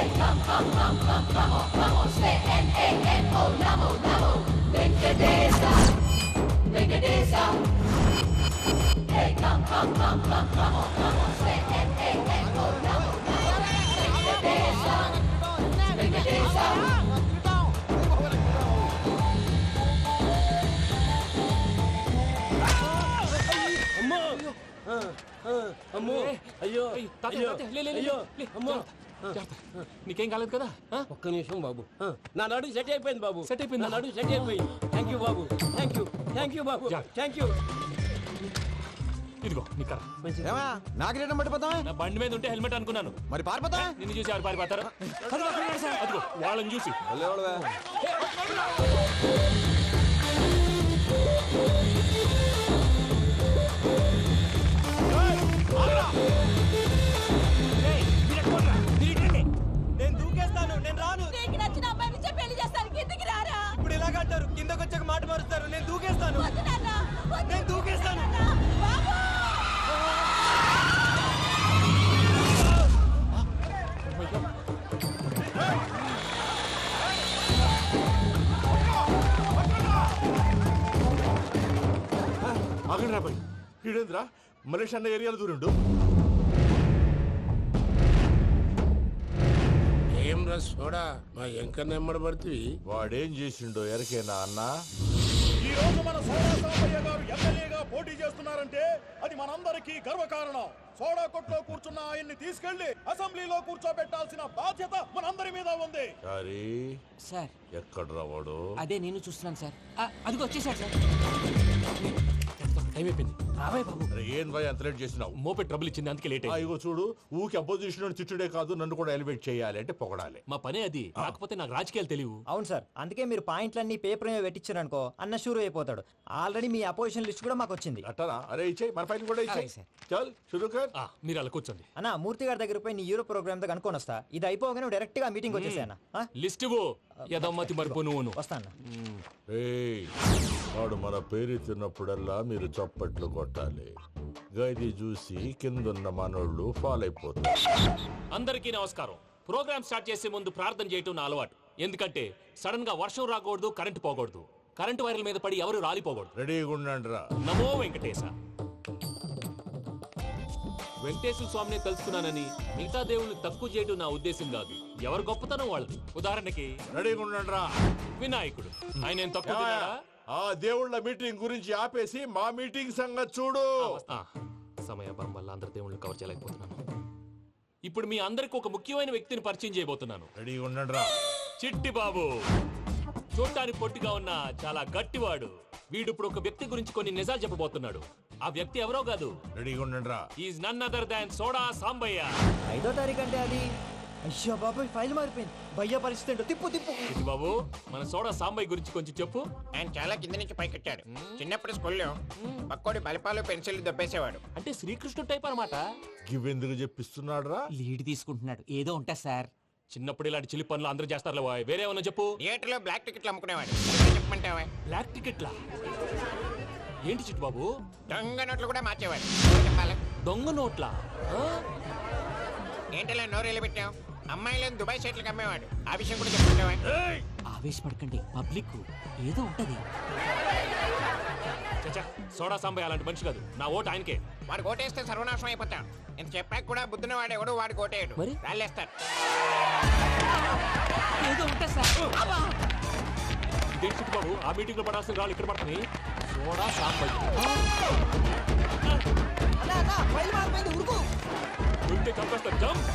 Come on, say N-A-N-O, Namo, Namo. Venkatesa, Venkatesa. Hey, come on, say N-A-N-O, Namo, Namo. Venkatesa, Venkatesa. అమ్మో అయ్యో అయ్యో అయ్యో అమ్మో నీకేం కాలేదు కదా? ఒక్క నిమిషం బాబు, నా నడు సెట్ అయిపోయింది బాబు. సెట్ అయిపోయింది, నా నడు సెట్ అయిపోయింది. Thank you Babu, thank you Babu, thank you. ఇదిగో నీ కర్ర. నాకు రేటం పట్టిపోతావా? నా బండి మీద ఉంటే హెల్మెట్ అనుకున్నాను. మరి పారిపోతా? నిన్ను చూసి ఎవరు పారిపోతారు? అదిగో వాళ్ళని చూసి. నేను దూకేస్తాను, నేను రాను. నీకు నచ్చిన అబ్బాయి నుంచే పెళ్లి చేస్తాను, కిందికి రారా. ఇప్పుడు ఇలాగంటారు, కిందకు వచ్చాక మాట మారుస్తారు. నేను దూకేస్తాను, వద్దు నాన్న, వద్దు. నేను దూకేస్తాను. బాబు ఆగండి రాబాయ్, ఈడేంద్రా మలేషియా అన్న ఏరియాలో దూరండు. ఏం రస్ చూడా మా ఎంకర్ నెమ్మడి పడుతుంది. వాడేం చేసిండో ఎరకేనా అన్న? ఈ రోజు మన సోడా సాంబయ్య గారు ఎమ్మెల్యేగా పోటీ చేస్తున్నారంటే అది మనందరికీ గర్వకారణం. సోడా కొట్లో కూర్చున్న ఆయన్ని తీసుకెళ్లి అసెంబ్లీలో కూర్చోబెట్టాల్సిన బాధ్యత మనందరి మీద ఉంది. సారీ సార్, ఎక్కడ రావాడు? అదే నేను చూస్తున్నాను సార్. అదిగో వచ్చేసాడు సార్. టైం అయిపోయింది. రాబాయ్ బాబు. అరే ఏం భయ అంత లేట్ చేసినావు? మోపే ట్రబుల్ ఇచ్చింది, అందుకే లేట్ అయింది. ఇగో చూడు, ఊకి అపోజిషన్ తిట్టుడే కాదు, నన్ను కూడా ఎలివేట్ చేయాలి అంటే పొగడాలి. మా పనే అది. కాకపోతే నాకు రాజకీయాలు తెలియవు. అవును సార్, అందుకే మీరు పాయింట్లన్నీ పేపర్ మీద పెట్టించారనుకో అన్న షూర్ అయిపోతాడు. ఆల్రెడీ మీ అపోజిషన్ లిస్ట్ కూడా మాకు వచ్చింది. అట్టనా? అరే ఇచ్చేయి, మన ఫైల్ కూడా ఇచ్చేయి. అలాగే సార్. చల్ షురూ కర్. మీరు అలా కూర్చోండి. అన్న మూర్తి గారి దగ్గర పోయి నీ యూరో ప్రోగ్రామ్ తో కనుక్కొని వస్తా. ఇది అయిపోగానే డైరెక్ట్ గా మీటింగ్ వచ్చేసాయన్న. లిస్ట్ ఇవ్వు. యదమ్మతి మరిపో నువ్వును. వస్తాను. ఏయ్, వాడు మన పేరు తిన్నప్పుడల్లా మీరు చప్పట్లు కొట్టాలి. గది చూసి కిందున్న మనోళ్ళు ఫాలో అయిపోతారు. అందరికీ నమస్కారం. ప్రోగ్రామ్ స్టార్ట్ చేసే ముందు ప్రార్థన చేయటం నా అలవాటు. ఎందుకంటే సడన్ గా వర్షం రాకూడదు, కరెంటు పోకూడదు, కరెంటు వైర్ల మీద పడి ఎవరు రాలిపోకూడదు. రెడీగా ఉండండి రా. నమో వెంకటేశ. వెంకటేశ్వర స్వామిని తెలుసుకున్నానని మిగతా దేవుళ్ళు తక్కువ చేయడం నా ఉద్దేశం కాదు. ఎవరు గొప్పతనం వాళ్ళది. ఉదాహరణకి రెడీగా ఉండండి రా. వినాయకుడు, ఆయన ఏం తక్కువ తిన్నాడా? ఆ దేవుళ్ళ మీటింగ్ గురించి ఆపేసి మా మీటింగ్ సంగతి చూడు. సమయాభావం వల్ల అందరి దేవుళ్ళు కవర్ చేయలేకపోతున్నాను. ఇప్పుడు మీ అందరికి ఒక ముఖ్యమైన వ్యక్తిని పరిచయం చేయబోతున్నాను. రెడీగా ఉండండి రా. చిట్టి బాబు. చూడటానికి పొట్టిగా ఉన్న చాలా గట్టివాడు. వీడు ఇప్పుడు ఒక వ్యక్తి గురించి కొన్ని నిజాలు చెప్పబోతున్నాడు. ఆ వ్యక్తి ఎవరో కాదు. రెడీగా ఉండండి రా. Is none other than soda Sambaiah. 5వ తారీఖు అంటే అది. అయ్యో బాబాయ్, ఫైల్ మారిపోయింది. భయ్య పరిస్థితి ఏంటో తిప్పు తిప్పు. చిట్టి బాబు, మన సోడా సాంబయ్య గురించి కొంచెం చెప్పు. ఆయన చాలా కింద నుంచి పైకెట్టాడు. చిన్నప్పుడు స్కూల్లో పక్కోడి బలిపాలు పెన్సిల్ దబ్బేసేవాడు. అంటే శ్రీకృష్ణుడు టైప్ అన్నమాట. గివెందుకు చెప్పిస్తున్నాడు రా? లీడ్ తీసుకుంటున్నాడు. ఏదో ఉంటా సార్. చిన్నప్పుడు ఇలాంటి చిలి పనులు అందరూ చేస్తారులే బాయ్. వేరే ఏమన్నా చెప్పు. థియేటర్లో బ్లాక్ టికెట్లు అమ్ముకునేవాడు. చెప్పమంటావా? బ్లాక్ టికెట్లా? ఏంటి చిట్టు బాబు? దొంగ నోట్లు కూడా మార్చేవాడు. చెప్పాలి. దొంగ నోట్లా? ఏంటలా నోరేళ్ళు పెట్టావు? అమ్మాయిలను దుబాయ్ సైట్లకు అమ్మేవాడు. ఆ విషయం కూడా చెప్పమంటావా? ఆవేశపడకండి, పబ్లిక్ ఏదో ఉంటది. చచ్చా, సోడా సాంబయ్య అలాంటి మనిషి కాదు. నా ఓటు ఆయనకే. వాడు కోటేస్తే సర్వనాశనం అయిపోతాం. ఇంత చెప్పాక కూడా బుద్ధిన వాడు ఎవడు వాడు కోటేయడు. మరి? రాళ్ళేస్తారు. ఏదో ఉంటా సార్. ఇదేంటి చిట్టు బాబు, ఆ మీటింగ్ లో పడాల్సిన రాళ్ళు ఇక్కడ పడుతుంది. సోడా సాంబయ్య ఫైల్ మారిపోయింది, ఉరుకు. ఉంటే చంపేస్తా. జంప్.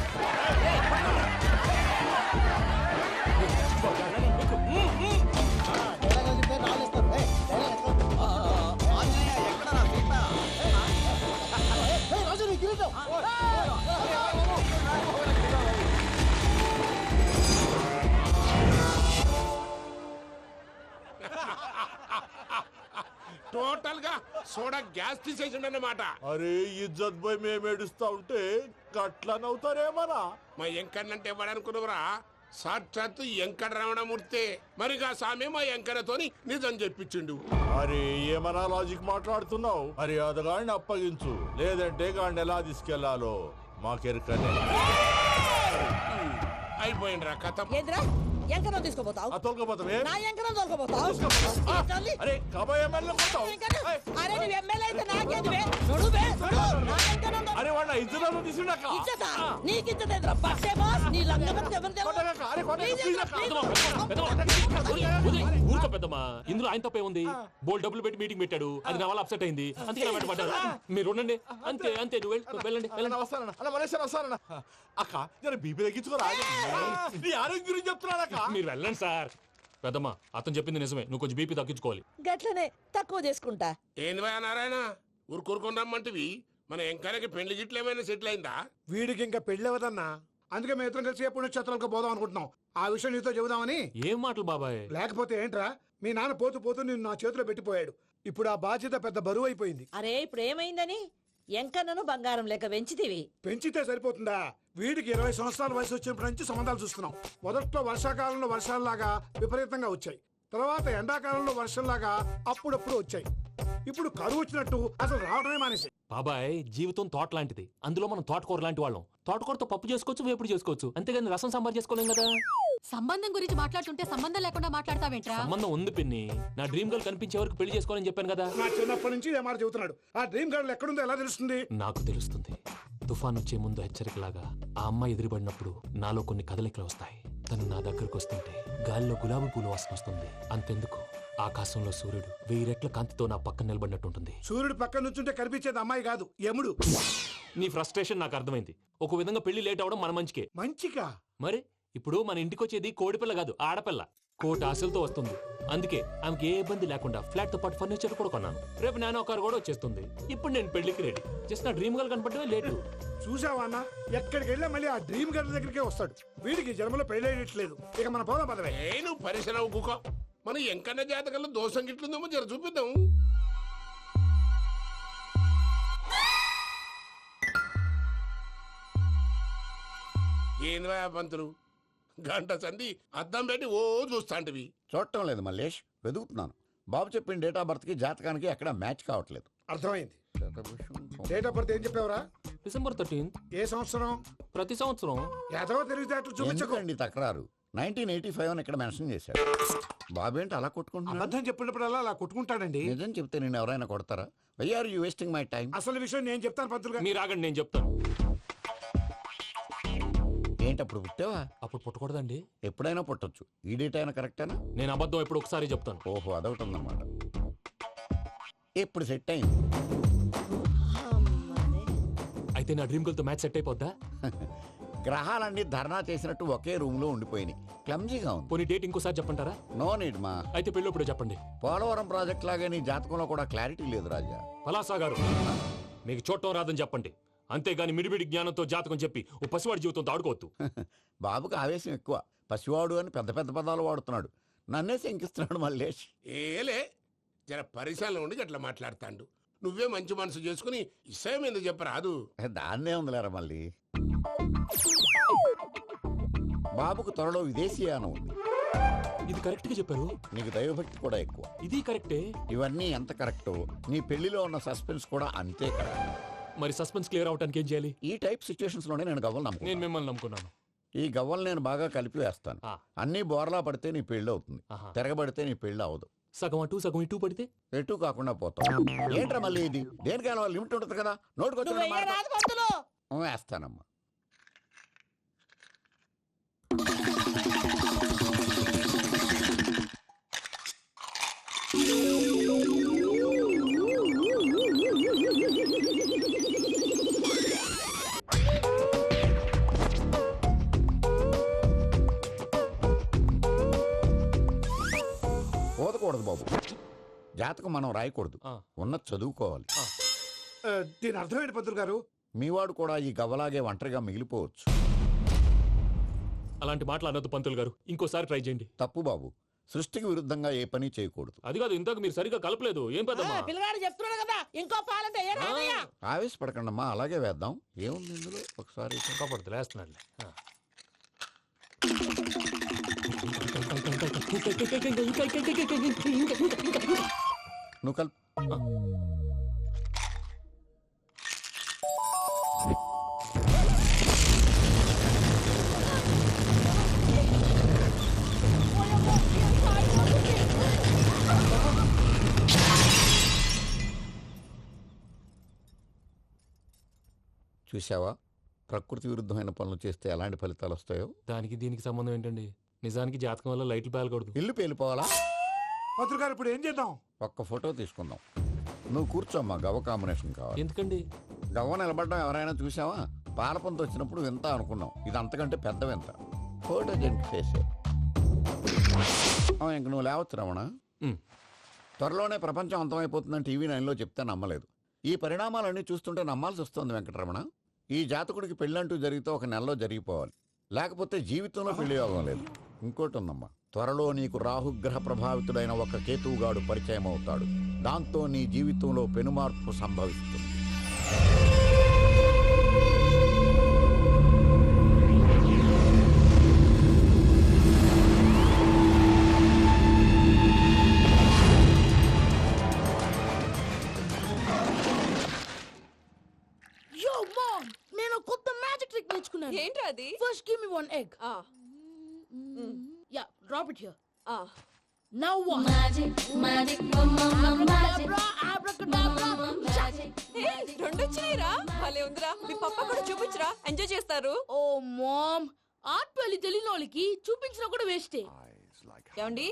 టోటల్ గా సోడా గ్యాస్ తీసేసిండన్నమాట. అరే ఇజ్జత్ పోయి మేము ఏడుస్తా ఉంటే గట్లా నవ్వుతారేమరా? మా ఎంకన్నంటే ఎవడనుకున్నావురా? సాక్షాత్తు ఎంకట రమణమూర్తి. మరిగా సామె మా ఎంకరతోని నిజం చెప్పించిండు. అరే ఏమన్నా లాజిక్ మాట్లాడుతున్నావు? అరే అదగాడిని అప్పగించు, లేదంటే గాడిని ఎలా తీసుకెళ్లాలో మాకెరకనే. అయిపోయింది. పోయిండ్రా కథ. ఏంద్రా ఎంకరం తీసుకోపోతావు ఆ తోలుకోపోతావే నా ఎంకరం తోలుకోపోతావు అరే కాబోయే ఎమ్మెల్యే కొడతావు. అరే నువ్వు ఎమ్మెల్యే అయితే నాకేంటివే నడువే నా ఎంకరం అరే వాడు ఇద్దరు తీసుకున్నాక ఇచ్చతా నీకు ఇచ్చదేంద్రా బస్సే బాస్ నీ లంగమతి ఎవరు అరే ఊరుకో పెద్దమ్మా, ఇందులో ఆయన తప్పే ఉంది. బోల్ డబ్బులు పెట్టి మీటింగ్ పెట్టాడు, అది నా వల్ల అప్సెట్ అయింది, అందుకే నా వెంట పడ్డారు. మీరు ఉండండి, అంతే అంతే. నువ్వు వెళ్ళండి వెళ్ళండి. వస్తానన్నా అన్న మలేషియా వస్తానన్నా. అక్క నేను బీపీ తగ్గించుకోరా నీ ఆరోగ్యం గురించి చెప్తున్నాను అక్క. మీరు వెళ్ళండి సార్. పెద్దమ్మా అతను చెప్పింది నిజమే, నువ్వు కొంచెం బీపీ తగ్గించుకోవాలి. గట్లనే తక్కువ చేసుకుంటా. ఏంది భయ నారాయణ ఊరుకూరుకొని రమ్మంటివి? మన ఎంకరకి పెళ్లి గిట్లు ఏమైనా సెటిల్ అయిందా? వీడికి ఇంకా పెళ్లి అవ్వదన్నా. అందుకే మేము ఇద్దరం కలిసి పుణ్యక్షేత్రాలకు పోదాం అనుకుంటున్నాం. ఆ విషయం నీతో చెబుదామని. ఏం మాటలు బాబాయ్? లేకపోతే ఏంట్రా, మీ నాన్న పోతూ పోతూ నిన్ను నా చేతిలో పెట్టిపోయాడు. ఇప్పుడు ఆ బాధ్యత పెద్ద బరువు అయిపోయింది. అరే ఇప్పుడు ఏమైందని ఎంకన్నను బంగారం లెక్క పెంచితివి. పెంచితే సరిపోతుందా? వీడికి 20 సంవత్సరాల వయసు వచ్చినప్పటి నుంచి సంబంధాలు చూస్తున్నాం. మొదట్లో వర్షాకాలంలో వర్షాలలాగా విపరీతంగా వచ్చాయి. తర్వాత ఎండాకాలంలో వర్షంలాగా అప్పుడప్పుడు వచ్చాయి. ఇప్పుడు కరువు వచ్చినట్టు అసలు రావడమే మానేసి. బాబాయ్ జీవితం తోట లాంటిది, అందులో మనం తోటకూర లాంటి వాళ్ళం. తోటకూరతో పప్పు చేసుకోవచ్చు, వేపుడు చేసుకోవచ్చు, అంతేగాని రసం సాంబార్ చేసుకోలేం కదా. సంబంధం గురించి మాట్లాడుతుంటే సంబంధం లేకుండా మాట్లాడతావేంట్రా? సంబంధం ఉంది పిన్ని. నా డ్రీమ్ గర్ల్ కనిపించే వరకు పెళ్లి చేసుకోవాలని చెప్పాను కదా. నా చిన్నప్పటి నుంచి ఏ మాట చెబుతున్నాడు. ఆ డ్రీమ్ గర్ల్ ఎక్కడుందో ఎలా తెలుస్తుంది? నాకు తెలుస్తుంది. తుఫాన్ వచ్చే ముందు హెచ్చరికలాగా ఆ అమ్మాయి ఎదురుపడినప్పుడు నాలో కొన్ని కదలికలు వస్తాయి. తను నా దగ్గరకు వస్తుంటే గాలిలో గులాబీ పూలు వాసన వస్తుంది. అంతెందుకు, ఆకాశంలో సూర్యుడు 1000 రెట్ల కాంతితో నా పక్కన నిలబడినట్టు ఉంటుంది. సూర్యుడు పక్కన నుంచుంటే కనిపించేది అమ్మాయి కాదు, యముడు. నీ ఫ్రస్ట్రేషన్ నాకు అర్థమైంది. ఒక విధంగా పెళ్లి లేట్ అవడం మన మంచికే. మంచిగా? మరి ఇప్పుడు మన ఇంటికి వచ్చేది కోడిపిల్ల కాదు, ఆడపిల్ల. కోటి ఆశలతో వస్తుంది. అందుకే ఆమెకి ఏ ఇబ్బంది లేకుండా ఫ్లాట్ తో పాటు ఫర్నిచర్ కూడా కొన్నాను. రేపు నానో కారు కూడా వచ్చేస్తుంది. ఇప్పుడు నేను పెళ్లికి రెడీ. జస్ట్ నా డ్రీమ్ గర్ల్ కనపడమే లేటు. చూసావా అన్న, ఎక్కడికి వెళ్ళా మళ్ళీ ఆ డ్రీమ్ గర్ల్ దగ్గరికే వస్తాడు. వీడికి జన్మలో పెళ్ళేయట్లేదు. ఇక మన పోదాం పదవే. నువ్వు పరిశ్రమ కుక. మన ఎంకన్న జాతకంలో దోషం గిట్లుందేమో జర చూపిద్దాం. ఏంది భయ పంతులు, గంట సంధి అద్దం పెట్టి ఓ చూస్తాంటివి. చూడటం లేదు మల్లేష్, వెతుకుతున్నాను. బాబు చెప్పిన డేట్ ఆఫ్ బర్త్ కి జాతకానికి ఎక్కడ మ్యాచ్ కావట్లేదు. అర్థమైంది. డేట్ ఆఫ్ బర్త్ ఏం చెప్పావురా? December 13th. ఏ సంవత్సరం? ప్రతి సంవత్సరం. ఎదవ తెలివితే అట్లు చూపించకండి. ఎందుకండి తక్రారు? 1985 అని ఇక్కడ మెన్షన్ చేశాడు. బాబు ఏంటి అలా కొట్టుకుంటున్నాడు? అబద్ధం చెప్పినప్పుడల్లా అలా కొట్టుకుంటాడండి. నిజం చెప్తే నేను ఎవరైనా కొడతారా? Why are you wasting my time? అసలు విషయం నేను చెప్తాను పంతులు గారు. మీరు ఆగండి, నేను చెప్తాను. ఏంటి అప్పుడు పుట్టావా? అప్పుడు పుట్టకూడదండి. ఎప్పుడైనా పుట్టొచ్చు. ఈ డేట్ అయినా కరెక్టేనా? నేను అబద్ధం ఎప్పుడు ఒకసారి చెప్తాను. ఓహో, అదొకటి ఉందన్నమాట. ఇప్పుడు సెట్ అయింది. అయితే నా డ్రీమ్ గర్ల్ తో మ్యాచ్ సెట్ అయిపోద్దా? గ్రహాలన్నీ ధర్నా చేసినట్టు ఒకే రూమ్ లో ఉండిపోయినాయి. క్లమ్జీగా ఉంది. పోనీ డేట్ ఇంకోసారి చెప్పంటారా? నో నీడ్ మా. అయితే పెళ్ళప్పుడు చెప్పండి. పోలవరం ప్రాజెక్ట్ లాగే నీ జాతకంలో కూడా క్లారిటీ లేదు రాజా. పలాసా గారు, మీకు చూడటం రాదని చెప్పండి. అంతేగాని మిడిమిడి జ్ఞానంతో జాతకం చెప్పి ఓ పసివాడి జీవితంతో ఆడుకోవద్దు. బాబుకి ఆవేశం ఎక్కువ. పసివాడు అని పెద్ద పెద్ద పదాలు వాడుతున్నాడు. నన్నే శంకిస్తున్నాడు మల్లేష్. ఏలే జర పరిశ్రమలో ఉండి అట్లా మాట్లాడతాండు. నువ్వే మంచి మనసు చేసుకుని ఇష్టం ఎందుకు చెప్పరాదు? దాన్నే ఉందిలేరా మళ్ళీ. బాబుకు త్వరలో విదేశీయానం ఉంది. ఇది కరెక్ట్ గా చెప్పారు. నీకు దైవభక్తి కూడా ఎక్కువ. ఇది కరెక్టే. ఇవన్నీ ఎంత కరెక్టో నీ పెళ్లిలో ఉన్న సస్పెన్స్ కూడా అంతే కరెక్ట్. మరి సస్పెన్స్ క్లియర్ అవడానికి ఏం చేయాలి? ఈ టైప్ సిచ్యువేషన్స్ లోనే నేను గవ్వలు నమ్ముకున్నాను. నేను మిమ్మల్ని నమ్ముకున్నాను. ఈ గవ్వలు నేను బాగా కలిపి వేస్తాను. అన్ని బోర్లా పడితే నీ పెళ్లి అవుతుంది. తిరగబడితే నీ పెళ్లి అవదు. సగం అటు సగం ఇటు పడితే ఎటు కాకుండా పోతాం. ఏంట్రా మళ్ళీ ఇది? దేనికైనా లిమిట్ ఉంటుంది కదా. నోటుకొచ్చి వేస్తానమ్మా. పోదకూడదు బాబు. జాతకం మనం రాయకూడదు, ఉన్నది చదువుకోవాలి. దీని అర్థమైంది పంతులు గారు. మీవాడు కూడా ఈ గవ్వలాగే ఒంటరిగా మిగిలిపోవచ్చు. అలాంటి మాటలు అనొద్దు పంతులు గారు. ఇంకోసారి ట్రై చేయండి. తప్పు బాబు. సృష్టికి విరుద్ధంగా ఏ పని చేయకూడదు. అది కాదు, ఇంతకు మీరు సరిగా కలపలేదు. ఏం పెద్దమ్మా? పిల్లగాడు చెప్తున్నాడు కదా, ఇంకో పాలంటే ఆవేశపడకండమ్మా, అలాగే వేద్దాం. ఏముంది ఇందులో? ఒకసారి కాపాడుతు లేస్తున్నాడులే. నువ్వు కల్ చూసావా ప్రకృతి విరుద్ధమైన పనులు చేస్తే ఎలాంటి ఫలితాలు వస్తాయో. దానికి దీనికి సంబంధం ఏంటండి? నిజానికి జాతకం వల్ల లైట్లు పేలకూడదు. ఇల్లు పేలిపోవాలా? పంతులు గారు ఇప్పుడు ఏం చేద్దాం? ఒక్క ఫోటో తీసుకుందాం. నువ్వు కూర్చోమ్మా, గవ్వ కాంబినేషన్ కావాలి. ఎందుకండి? గవ్వ నిలబడడం ఎవరైనా చూసావా? పాలపంత వచ్చినప్పుడు వింత అనుకున్నాం, ఇది అంతకంటే పెద్ద వింత. ఫోటో జంక్ చేసే ఇంక నువ్వు లేవచ్చు రమణ. త్వరలోనే ప్రపంచం అంతమైపోతుందని టీవీ 9లో చెప్తే నమ్మలేదు. ఈ పరిణామాలన్నీ చూస్తుంటే నమ్మాల్సి వస్తుంది వెంకటరమణ. ఈ జాతకుడికి పెళ్ళంటూ జరిగితే ఒక నెలలో జరిగిపోవాలి, లేకపోతే జీవితంలో పెళ్లి యోగం లేదు. ఇంకోటి ఉందమ్మా, త్వరలో నీకు రాహుగ్రహ ప్రభావితుడైన ఒక కేతువుగాడు పరిచయం అవుతాడు. దాంతో నీ జీవితంలో పెనుమార్పు సంభవిస్తుంది. నేను కొత్త మ్యాజిక్ ట్రిక్ నేర్చుకున్నాను. ఏంట్రా అది? First give me one egg. Yeah, drop it here. Now what? Magic రెండు వచ్చినాయిరా. భలే ఉందిరా. మీ పప్ప కూడా చూపించరా, ఎంజాయ్ చేస్తారు. ఓ మామ్, ఆర్ట్ పెళ్లి తెలియని వాళ్ళకి చూపించినా కూడా వేస్టే. ఏమండి,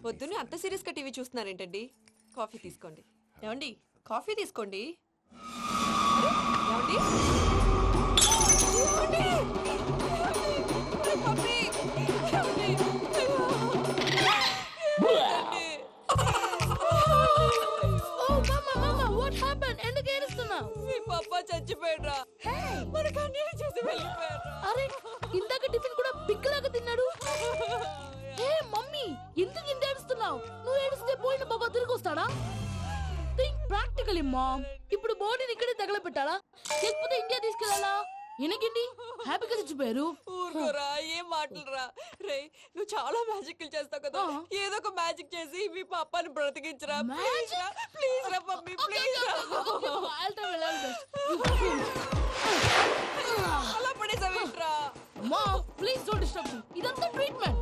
పొద్దున్నే అంత సీరియస్ గా టీవీ చూస్తున్నారేంటండి? కాఫీ తీసుకోండి. ఏమండి, కాఫీ తీసుకోండి. ఏమండి? మీ పప్ప చచ్చిపోయాడ్రా. మనకు అన్యాయం చేసి వెళ్ళిపోయాడ్రా. అరే, ఇందాక టిఫిన్ కూడా పిక్కలాగా తిన్నాడు. హే మమ్మీ, ఎందుకు ఇంత ఏడుస్తున్నావు? నువ్వు ఏడిస్తే పోయిన బాబా తిరిగి వస్తాడా? Think practically mom. ఇప్పుడు బాడీని ఇక్కడే తగలబెట్టాలా, లేకపోతే ఇండియా తీసుకెళ్లాలా? ఎనకండి హ్యాపీగా చచ్చిపోయారు. ఊరుకోరా, ఏం మాటలురా. రే, నువ్వు చాలా మ్యాజిక్లు చేస్తావు కదా, ఏదో ఒక మ్యాజిక్ చేసి మీ పాపాని బ్రతికించరా. ప్లీజ్ రా మమ్మీ, ప్లీజ్ రా. అలా పడేసావేంట్రా? Mom, please don't disturb me. ఇదంతా ట్రీట్మెంట్.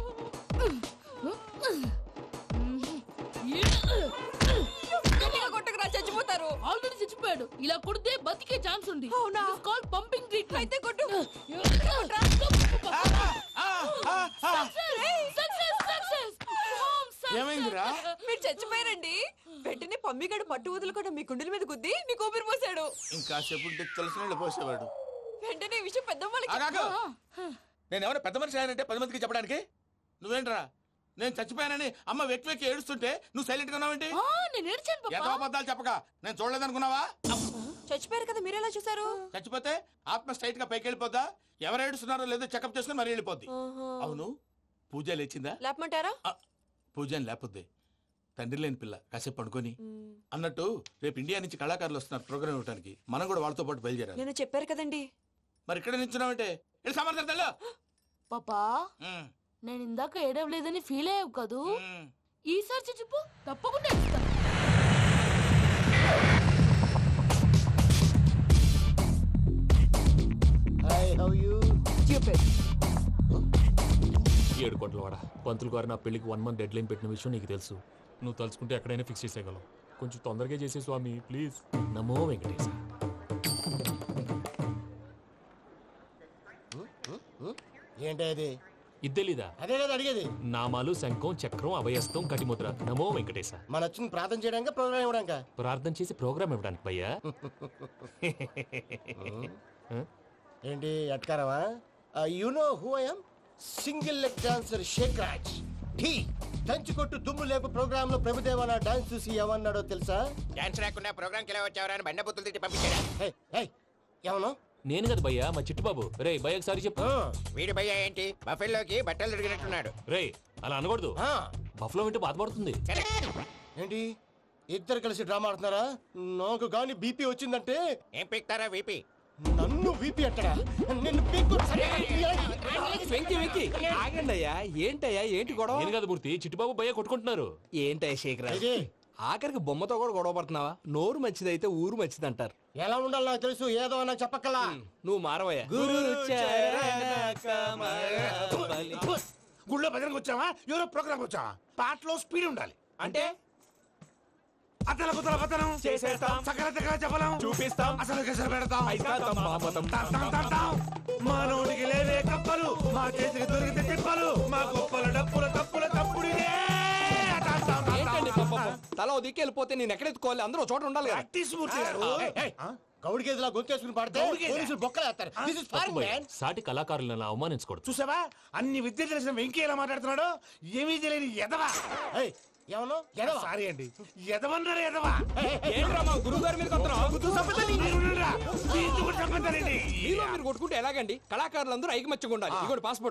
కొట్టకరా, చచ్చిపోతారు. ఆల్రెడీ చచ్చిపోయాడు. ఇలా కొడితే బతికే ఛాన్స్ ఉంది. అవునా? Call pumping treatment. అయితే కొట్టు. ఏమైందిరా? మీరు చచ్చిపోయారండి. వెంటనే పమ్మిగాడు పట్టు వదులుకుండా మీ గుండెల మీద గుద్ది మీకు ఊపిరి పోసాడు. ఇంకా చెప్పు తెలిసిన పోసేవాడు. వెంటనే ఈ విషయం పెద్ద నేను ఎవరైనా పెద్ద మనిషి అయ్యానంటే 10 మందికి చెప్పడానికి. నువ్వేంట్రా, నేను చచ్చిపోయానని అమ్మ వెక్కి వెక్కి ఏడుస్తుంటే నువ్వు సైలెంట్ గా ఉన్నావేంటి? నేను ఏడ్చాను పాపా. ఎంతో అబద్ధాలు చెప్పక నేను చూడలేదనుకున్నావా? చచ్చిపోయారు కదా, మీరెలా చూసారు? చచ్చిపోతే ఆత్మ స్ట్రైట్ గా పైకి వెళ్ళిపోద్దా? ఎవరు ఏడుస్తున్నారో లేదో చెకప్ చేసుకుని మరీ వెళ్ళిపోద్ది. అవును, పూజ లేచిందా? లేపమంటారా? పూజ లేకపోద్ది. తండ్రి లేని పిల్ల, కాసేపు పడుకొని. అన్నట్టు రేపు ఇండియా నుంచి కళాకారులు వస్తున్నారు ప్రోగ్రామ్ ఇవ్వడానికి. మనం కూడా వాళ్ళతో పాటు బయలుదేరాలి. నేను చెప్పారు కదండి. మరి ఇక్కడ నిల్చున్నావంటే సమాధానం. పాపా, నేను ఇందాక ఏడవలేదని ఫీల్ అయ్యావు కదూ? ఈసారి చచ్చిపో, తప్పకుండా ఏడుస్తా. ఏడు కోట్ల వాడ పంతులు గారు నా పెళ్లికి 1 month డెడ్ లైన్ పెట్టిన విషయం నీకు తెలుసు. నువ్వు తలుచుకుంటే ఎక్కడైనా ఫిక్స్ చేసేయగలవు. కొంచెం తొందరగా చేసే స్వామి ప్లీజ్. నమో వెంకటేశ. ఏంటి అది? ఇద్దెలీదా? అదే కదా అడిగేది. నామాలు, శంఖం, చక్రం, అభయస్తం, కటిముద్ర. నమో వెంకటేశ. మన వచ్చింది ప్రార్థన చేయడానికి, ప్రోగ్రామ్ ఇవ్వడానికి. ప్రార్థన చేసి ప్రోగ్రామ్ ఇవ్వడానికి భయ్యా. ఏంటి అట్కారమా? You know who I am? Single leg dancer Shaik Raj. Dhee దంచి కొట్టు దుమ్ము లేపు ప్రోగ్రామ్ లో ప్రభుదేవ నా డాన్స్ చూసి ఏమన్నాడో తెలుసా? డాన్స్ రాకుండా ప్రోగ్రామ్ కి ఎలా వచ్చావరా అని బండ బుద్ధులు తిట్టి పంపించారా? ఏమన్నా? నేను కదా భయ్యా, మా చిట్టుబాబు. రే భయ్య ఒకసారి చెప్పు. వీడి భయ్య ఏంటి బఫెల్లోకి బట్టలు తిరిగినట్టున్నాడు. రే అలా అనకూడదు, బఫ్లో వింటే బాధపడుతుంది. ఏంటి ఇద్దరు కలిసి డ్రామా ఆడుతున్నారా? నాకు గాని బీపీ వచ్చిందంటే ఏం పీక్తారా వీపీ? నన్ను వీపీ అంటారా? నిన్ను ఆగండి అయ్యా, ఏంటయ్యా, ఏంటి గొడవ? నేను కదా మూర్తి, చిట్టుబాబు భయ్య కొట్టుకుంటున్నారు. ఏంటయ్యా శేఖరా, ఆఖరికి బొమ్మతో కూడా గొడవ పడుతున్నావా? నోరు మంచిదైతే ఊరు మంచిది అంటారు. ఎలా ఉండాలి నాకు తెలుసు, ఏదో నాకు చెప్పక్కలా. నువ్వు మారవయ్యా. గుళ్ళో భజనకు వచ్చావా, ఎవరో ప్రోగ్రామ్ వచ్చావా? పాటలో స్పీడ్ ఉండాలి. అంటే అతల కుతల పతనం చేసేస్తాం. సకల దగ్గర చెప్పలం చూపిస్తాం. అసలు గసలు పెడతాం అయితాం బాపతం. మానవుడికి లేవే కప్పలు మా చేతికి దొరికితే తిప్పలు మా గొప్పల డప్పుల తప్పుల తప్పుడిదే ఏంటండి పాపం? తల ఓ దిక్కు వెళ్ళిపోతే నేను ఎక్కడెత్తుకోవాలి? అందరూ ఒక చోట ఉండాలి కదా. మూర్తి గారు గౌడి గేదెలా గొంతేసుకుని పాడితే పోలీసులు బొక్కలేస్తారు. This is foreign, man. సాటి కళాకారులను అవమానించకూడదు. చూసావా అన్ని విద్య తెలిసిన వెంకీ ఎలా మాట్లాడుతున్నాడు? ఏమీ తెలియని ఎదవా. ఏయ్, ఏమను ఎడవా? సారీ అండి ఎదవన్నారు ఎదవా. ఏంట్రా మా గురువు గారి మీద మీరుండురా. దీంతో కూడా చంపేస్తానండి. మీరు కొట్టుకుంటే ఎలాగండి? కళాకారులందరూ ఐకమత్యంగా ఉండాలి. ఇదిగోటి పాస్పోర్ట్.